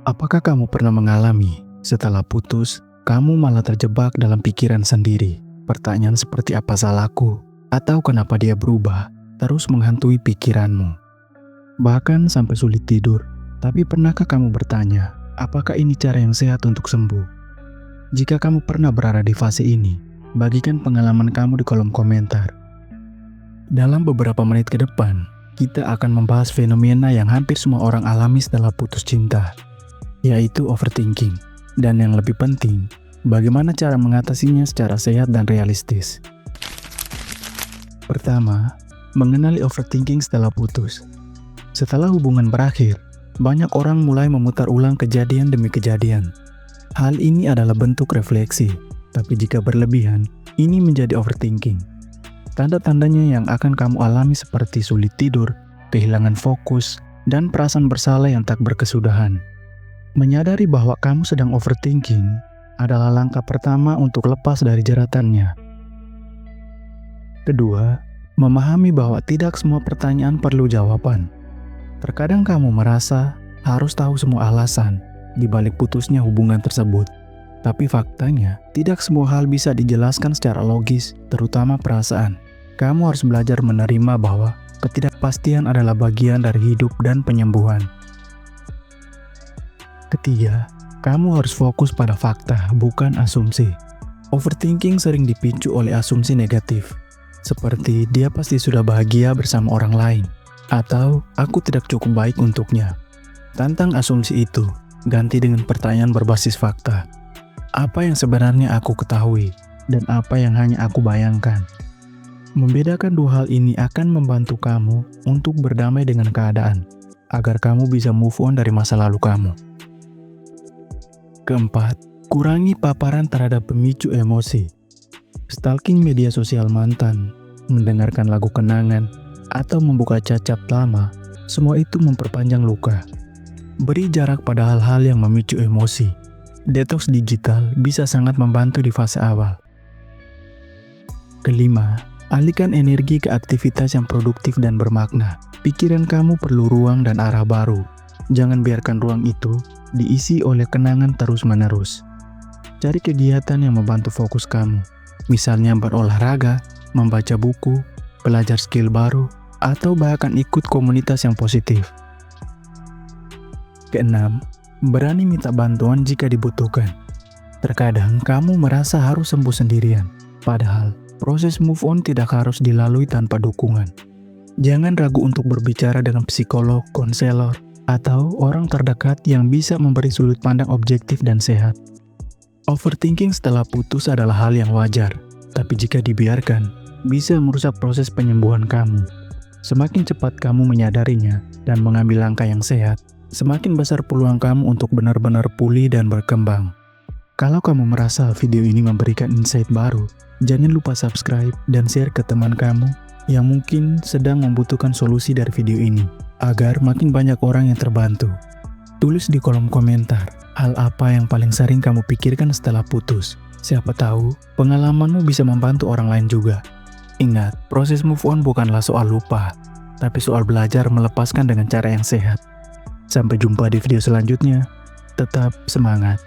Apakah kamu pernah mengalami setelah putus, kamu malah terjebak dalam pikiran sendiri? Pertanyaan seperti apa salahku? Atau kenapa dia berubah terus menghantui pikiranmu? Bahkan sampai sulit tidur. Tapi pernahkah kamu bertanya, apakah ini cara yang sehat untuk sembuh? Jika kamu pernah berada di fase ini, bagikan pengalaman kamu di kolom komentar. Dalam beberapa menit ke depan, kita akan membahas fenomena yang hampir semua orang alami setelah putus cinta, yaitu overthinking. Dan yang lebih penting, bagaimana cara mengatasinya secara sehat dan realistis. Pertama, mengenali overthinking setelah putus. Setelah hubungan berakhir, banyak orang mulai memutar ulang kejadian demi kejadian. Hal ini adalah bentuk refleksi, tapi jika berlebihan, ini menjadi overthinking. Tanda-tandanya yang akan kamu alami seperti sulit tidur, kehilangan fokus, dan perasaan bersalah yang tak berkesudahan. Menyadari bahwa kamu sedang overthinking adalah langkah pertama untuk lepas dari jeratannya. Kedua, memahami bahwa tidak semua pertanyaan perlu jawaban. Terkadang kamu merasa harus tahu semua alasan di balik putusnya hubungan tersebut. Tapi faktanya, tidak semua hal bisa dijelaskan secara logis, terutama perasaan. Kamu harus belajar menerima bahwa ketidakpastian adalah bagian dari hidup dan penyembuhan. Ketiga, kamu harus fokus pada fakta, bukan asumsi. Overthinking sering dipicu oleh asumsi negatif, seperti dia pasti sudah bahagia bersama orang lain, atau aku tidak cukup baik untuknya. Tantang asumsi itu, ganti dengan pertanyaan berbasis fakta. Apa yang sebenarnya aku ketahui, dan apa yang hanya aku bayangkan? Membedakan dua hal ini akan membantu kamu untuk berdamai dengan keadaan, agar kamu bisa move on dari masa lalu kamu. Keempat, kurangi paparan terhadap pemicu emosi. Stalking media sosial mantan, mendengarkan lagu kenangan, atau membuka chat lama, semua itu memperpanjang luka. Beri jarak pada hal-hal yang memicu emosi. Detox digital bisa sangat membantu di fase awal. Kelima, alihkan energi ke aktivitas yang produktif dan bermakna. Pikiran kamu perlu ruang dan arah baru. Jangan biarkan ruang itu diisi oleh kenangan terus-menerus. Cari kegiatan yang membantu fokus kamu. Misalnya berolahraga, membaca buku, belajar skill baru, atau bahkan ikut komunitas yang positif. Keenam, berani minta bantuan jika dibutuhkan. Terkadang kamu merasa harus sembuh sendirian, padahal proses move on tidak harus dilalui tanpa dukungan. Jangan ragu untuk berbicara dengan psikolog, konselor, atau orang terdekat yang bisa memberi sudut pandang objektif dan sehat. Overthinking setelah putus adalah hal yang wajar, tapi jika dibiarkan, bisa merusak proses penyembuhan kamu. Semakin cepat kamu menyadarinya dan mengambil langkah yang sehat, semakin besar peluang kamu untuk benar-benar pulih dan berkembang. Kalau kamu merasa video ini memberikan insight baru, jangan lupa subscribe dan share ke teman kamu yang mungkin sedang membutuhkan solusi dari video ini, agar makin banyak orang yang terbantu. Tulis di kolom komentar, hal apa yang paling sering kamu pikirkan setelah putus. Siapa tahu, pengalamanmu bisa membantu orang lain juga. Ingat, proses move on bukanlah soal lupa, tapi soal belajar melepaskan dengan cara yang sehat. Sampai jumpa di video selanjutnya. Tetap semangat.